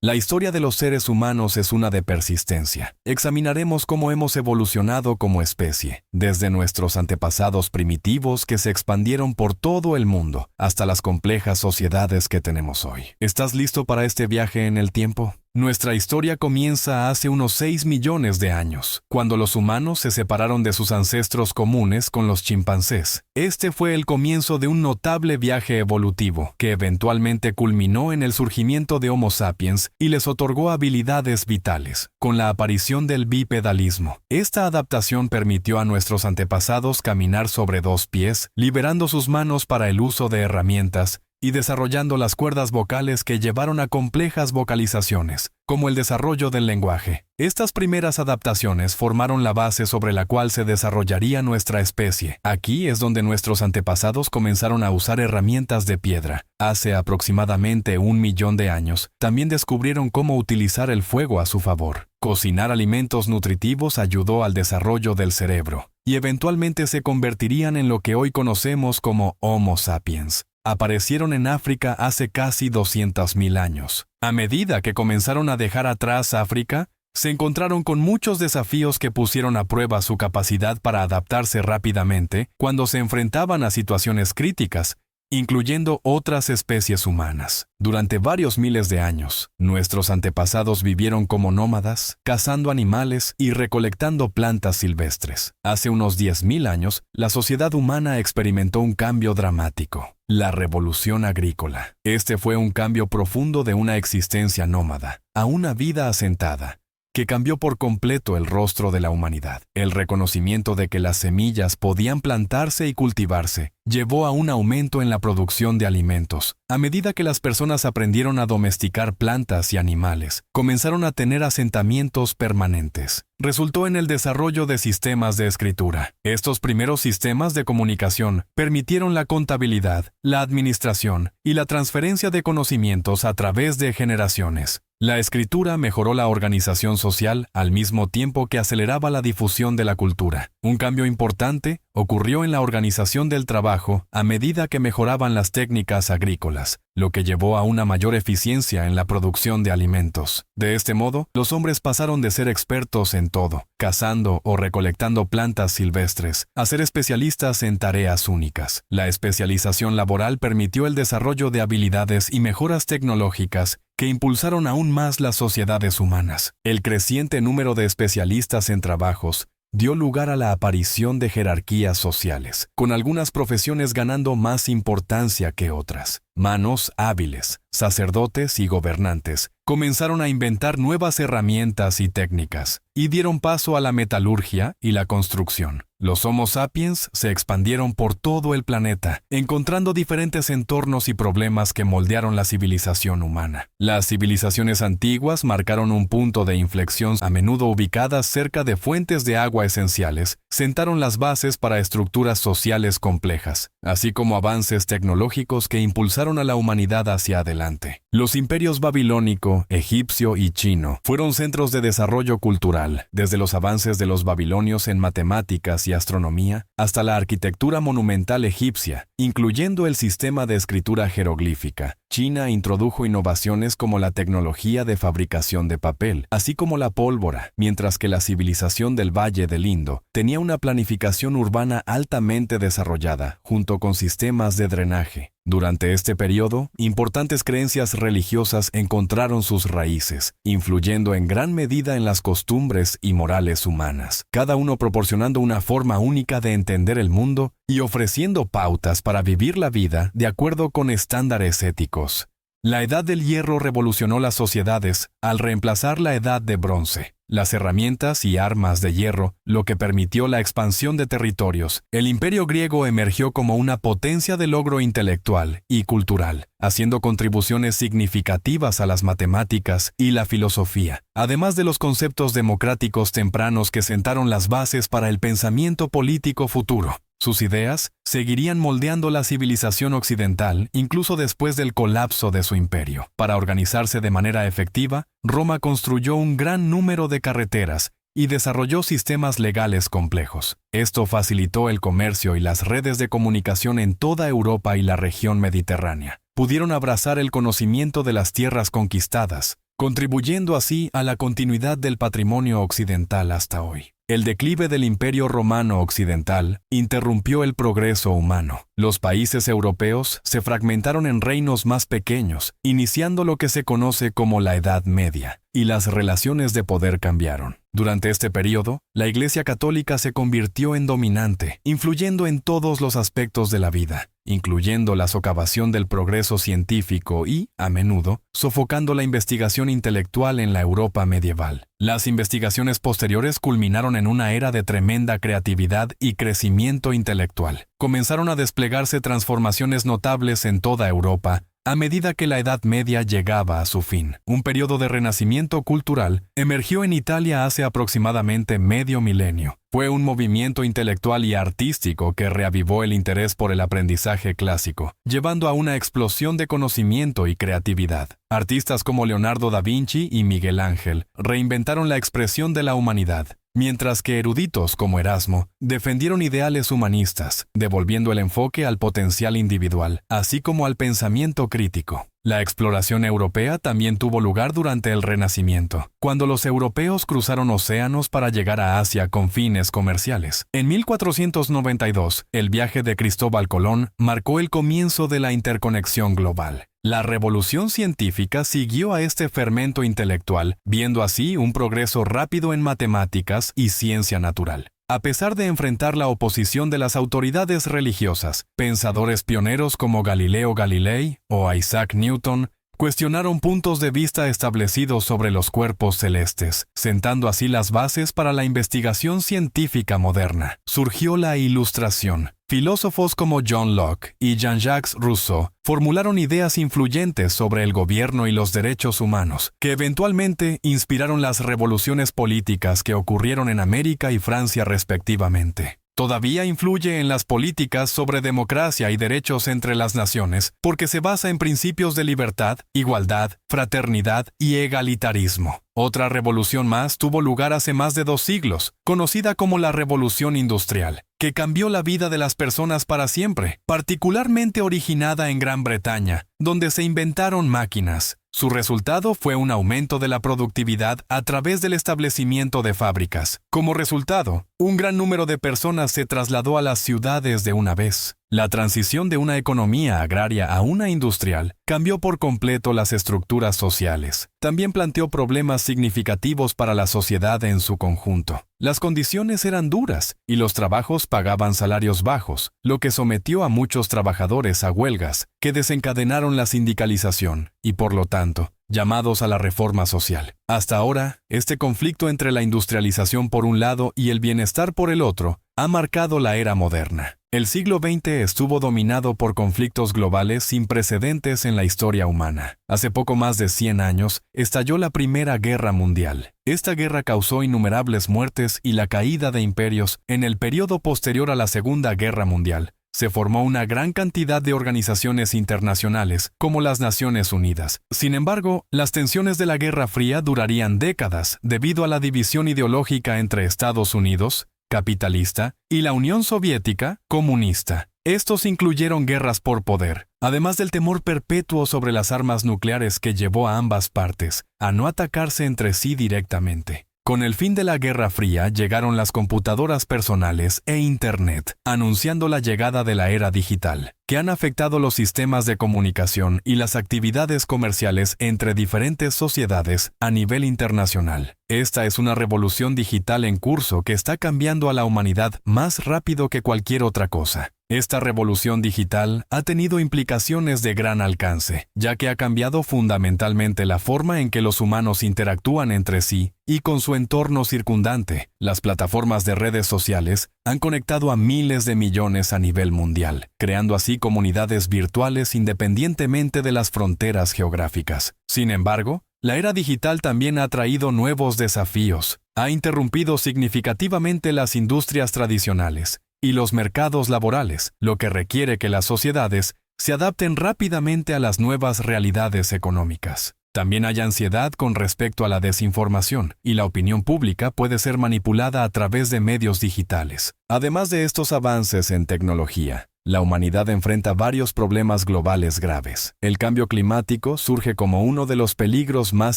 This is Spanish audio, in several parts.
La historia de los seres humanos es una de persistencia. Examinaremos cómo hemos evolucionado como especie, desde nuestros antepasados primitivos que se expandieron por todo el mundo, hasta las complejas sociedades que tenemos hoy. ¿Estás listo para este viaje en el tiempo? Nuestra historia comienza hace unos 6 millones de años, cuando los humanos se separaron de sus ancestros comunes con los chimpancés. Este fue el comienzo de un notable viaje evolutivo, que eventualmente culminó en el surgimiento de Homo sapiens y les otorgó habilidades vitales, con la aparición del bipedalismo. Esta adaptación permitió a nuestros antepasados caminar sobre 2 pies, liberando sus manos para el uso de herramientas, y desarrollando las cuerdas vocales que llevaron a complejas vocalizaciones, como el desarrollo del lenguaje. Estas primeras adaptaciones formaron la base sobre la cual se desarrollaría nuestra especie. Aquí es donde nuestros antepasados comenzaron a usar herramientas de piedra. Hace aproximadamente 1 millón de años, también descubrieron cómo utilizar el fuego a su favor. Cocinar alimentos nutritivos ayudó al desarrollo del cerebro, y eventualmente se convertirían en lo que hoy conocemos como Homo sapiens. Aparecieron en África hace casi 200.000 años. A medida que comenzaron a dejar atrás África, se encontraron con muchos desafíos que pusieron a prueba su capacidad para adaptarse rápidamente cuando se enfrentaban a situaciones críticas, incluyendo otras especies humanas. Durante varios miles de años, nuestros antepasados vivieron como nómadas, cazando animales y recolectando plantas silvestres. Hace unos 10.000 años, la sociedad humana experimentó un cambio dramático: la revolución agrícola. Este fue un cambio profundo de una existencia nómada a una vida asentada, que cambió por completo el rostro de la humanidad. El reconocimiento de que las semillas podían plantarse y cultivarse llevó a un aumento en la producción de alimentos. A medida que las personas aprendieron a domesticar plantas y animales, comenzaron a tener asentamientos permanentes. Resultó en el desarrollo de sistemas de escritura. Estos primeros sistemas de comunicación permitieron la contabilidad, la administración y la transferencia de conocimientos a través de generaciones. La escritura mejoró la organización social al mismo tiempo que aceleraba la difusión de la cultura. Un cambio importante ocurrió en la organización del trabajo a medida que mejoraban las técnicas agrícolas, lo que llevó a una mayor eficiencia en la producción de alimentos. De este modo, los hombres pasaron de ser expertos en todo, cazando o recolectando plantas silvestres, a ser especialistas en tareas únicas. La especialización laboral permitió el desarrollo de habilidades y mejoras tecnológicas que impulsaron aún más las sociedades humanas. El creciente número de especialistas en trabajos dio lugar a la aparición de jerarquías sociales, con algunas profesiones ganando más importancia que otras. Manos hábiles, sacerdotes y gobernantes comenzaron a inventar nuevas herramientas y técnicas, y dieron paso a la metalurgia y la construcción. Los Homo sapiens se expandieron por todo el planeta, encontrando diferentes entornos y problemas que moldearon la civilización humana. Las civilizaciones antiguas marcaron un punto de inflexión, a menudo ubicadas cerca de fuentes de agua esenciales, sentaron las bases para estructuras sociales complejas, así como avances tecnológicos que impulsaron a la humanidad hacia adelante. Los imperios babilónico, egipcio y chino fueron centros de desarrollo cultural, desde los avances de los babilonios en matemáticas y astronomía hasta la arquitectura monumental egipcia, incluyendo el sistema de escritura jeroglífica. China introdujo innovaciones como la tecnología de fabricación de papel, así como la pólvora, mientras que la civilización del Valle del Indo tenía una planificación urbana altamente desarrollada, junto con sistemas de drenaje. Durante este periodo, importantes creencias religiosas encontraron sus raíces, influyendo en gran medida en las costumbres y morales humanas, cada uno proporcionando una forma única de entender el mundo y ofreciendo pautas para vivir la vida de acuerdo con estándares éticos. La Edad del Hierro revolucionó las sociedades al reemplazar la Edad de Bronce. Las herramientas y armas de hierro, lo que permitió la expansión de territorios. El Imperio griego emergió como una potencia de logro intelectual y cultural, haciendo contribuciones significativas a las matemáticas y la filosofía, además de los conceptos democráticos tempranos que sentaron las bases para el pensamiento político futuro. Sus ideas seguirían moldeando la civilización occidental incluso después del colapso de su imperio. Para organizarse de manera efectiva, Roma construyó un gran número de carreteras y desarrolló sistemas legales complejos. Esto facilitó el comercio y las redes de comunicación en toda Europa y la región mediterránea. Pudieron abrazar el conocimiento de las tierras conquistadas, contribuyendo así a la continuidad del patrimonio occidental hasta hoy. El declive del Imperio Romano Occidental interrumpió el progreso humano. Los países europeos se fragmentaron en reinos más pequeños, iniciando lo que se conoce como la Edad Media, y las relaciones de poder cambiaron. Durante este periodo, la Iglesia Católica se convirtió en dominante, influyendo en todos los aspectos de la vida, incluyendo la socavación del progreso científico y, a menudo, sofocando la investigación intelectual en la Europa medieval. Las investigaciones posteriores culminaron en una era de tremenda creatividad y crecimiento intelectual. Comenzaron a desplegarse transformaciones notables en toda Europa, a medida que la Edad Media llegaba a su fin. Un periodo de renacimiento cultural emergió en Italia hace aproximadamente medio milenio. Fue un movimiento intelectual y artístico que reavivó el interés por el aprendizaje clásico, llevando a una explosión de conocimiento y creatividad. Artistas como Leonardo da Vinci y Miguel Ángel reinventaron la expresión de la humanidad, mientras que eruditos como Erasmo defendieron ideales humanistas, devolviendo el enfoque al potencial individual, así como al pensamiento crítico. La exploración europea también tuvo lugar durante el Renacimiento, cuando los europeos cruzaron océanos para llegar a Asia con fines comerciales. En 1492, el viaje de Cristóbal Colón marcó el comienzo de la interconexión global. La revolución científica siguió a este fermento intelectual, viendo así un progreso rápido en matemáticas y ciencia natural. A pesar de enfrentar la oposición de las autoridades religiosas, pensadores pioneros como Galileo Galilei o Isaac Newton cuestionaron puntos de vista establecidos sobre los cuerpos celestes, sentando así las bases para la investigación científica moderna. Surgió la Ilustración. Filósofos como John Locke y Jean-Jacques Rousseau formularon ideas influyentes sobre el gobierno y los derechos humanos, que eventualmente inspiraron las revoluciones políticas que ocurrieron en América y Francia respectivamente. Todavía influye en las políticas sobre democracia y derechos entre las naciones, porque se basa en principios de libertad, igualdad, fraternidad y egalitarismo. Otra revolución más tuvo lugar hace más de 2 siglos, conocida como la Revolución Industrial, que cambió la vida de las personas para siempre, particularmente originada en Gran Bretaña, donde se inventaron máquinas. Su resultado fue un aumento de la productividad a través del establecimiento de fábricas. Como resultado, un gran número de personas se trasladó a las ciudades de una vez. La transición de una economía agraria a una industrial cambió por completo las estructuras sociales. También planteó problemas significativos para la sociedad en su conjunto. Las condiciones eran duras y los trabajos pagaban salarios bajos, lo que sometió a muchos trabajadores a huelgas que desencadenaron la sindicalización y, por lo tanto, llamados a la reforma social. Hasta ahora, este conflicto entre la industrialización por un lado y el bienestar por el otro ha marcado la era moderna. El siglo XX estuvo dominado por conflictos globales sin precedentes en la historia humana. Hace poco más de 100 años, estalló la Primera Guerra Mundial. Esta guerra causó innumerables muertes y la caída de imperios. En el periodo posterior a la Segunda Guerra Mundial, se formó una gran cantidad de organizaciones internacionales, como las Naciones Unidas. Sin embargo, las tensiones de la Guerra Fría durarían décadas debido a la división ideológica entre Estados Unidos, capitalista, y la Unión Soviética, comunista. Estos incluyeron guerras por poder, además del temor perpetuo sobre las armas nucleares que llevó a ambas partes a no atacarse entre sí directamente. Con el fin de la Guerra Fría llegaron las computadoras personales e Internet, anunciando la llegada de la era digital, que han afectado los sistemas de comunicación y las actividades comerciales entre diferentes sociedades a nivel internacional. Esta es una revolución digital en curso que está cambiando a la humanidad más rápido que cualquier otra cosa. Esta revolución digital ha tenido implicaciones de gran alcance, ya que ha cambiado fundamentalmente la forma en que los humanos interactúan entre sí y con su entorno circundante. Las plataformas de redes sociales han conectado a miles de millones a nivel mundial, creando así comunidades virtuales independientemente de las fronteras geográficas. Sin embargo, la era digital también ha traído nuevos desafíos. Ha interrumpido significativamente las industrias tradicionales y los mercados laborales, lo que requiere que las sociedades se adapten rápidamente a las nuevas realidades económicas. También hay ansiedad con respecto a la desinformación, y la opinión pública puede ser manipulada a través de medios digitales. Además de estos avances en tecnología, la humanidad enfrenta varios problemas globales graves. El cambio climático surge como uno de los peligros más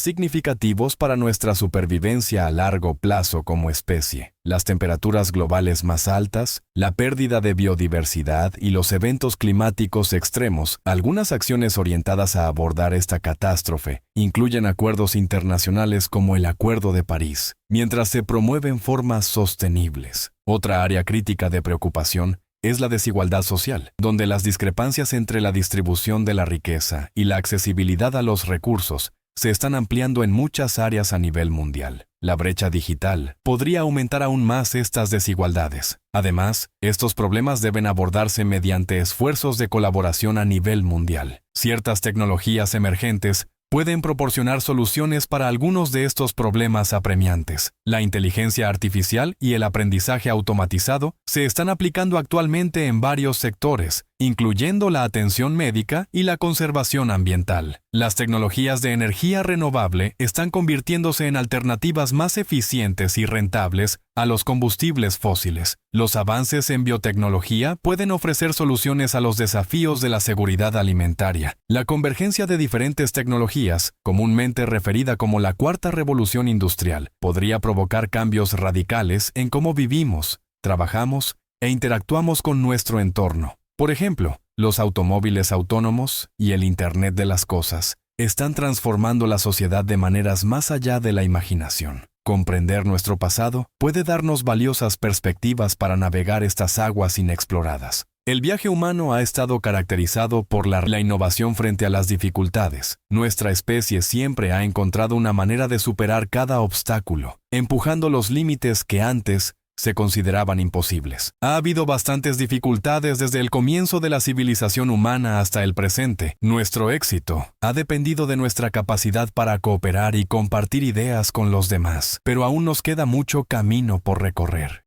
significativos para nuestra supervivencia a largo plazo como especie. Las temperaturas globales más altas, la pérdida de biodiversidad y los eventos climáticos extremos. Algunas acciones orientadas a abordar esta catástrofe incluyen acuerdos internacionales como el Acuerdo de París, mientras se promueven formas sostenibles. Otra área crítica de preocupación es la desigualdad social, donde las discrepancias entre la distribución de la riqueza y la accesibilidad a los recursos se están ampliando en muchas áreas a nivel mundial. La brecha digital podría aumentar aún más estas desigualdades. Además, estos problemas deben abordarse mediante esfuerzos de colaboración a nivel mundial. Ciertas tecnologías emergentes pueden proporcionar soluciones para algunos de estos problemas apremiantes. La inteligencia artificial y el aprendizaje automatizado se están aplicando actualmente en varios sectores, incluyendo la atención médica y la conservación ambiental. Las tecnologías de energía renovable están convirtiéndose en alternativas más eficientes y rentables a los combustibles fósiles. Los avances en biotecnología pueden ofrecer soluciones a los desafíos de la seguridad alimentaria. La convergencia de diferentes tecnologías, comúnmente referida como la cuarta revolución industrial, podría provocar cambios radicales en cómo vivimos, trabajamos e interactuamos con nuestro entorno. Por ejemplo, los automóviles autónomos y el Internet de las cosas están transformando la sociedad de maneras más allá de la imaginación. Comprender nuestro pasado puede darnos valiosas perspectivas para navegar estas aguas inexploradas. El viaje humano ha estado caracterizado por la innovación frente a las dificultades. Nuestra especie siempre ha encontrado una manera de superar cada obstáculo, empujando los límites que antes se consideraban imposibles. Ha habido bastantes dificultades desde el comienzo de la civilización humana hasta el presente. Nuestro éxito ha dependido de nuestra capacidad para cooperar y compartir ideas con los demás, pero aún nos queda mucho camino por recorrer.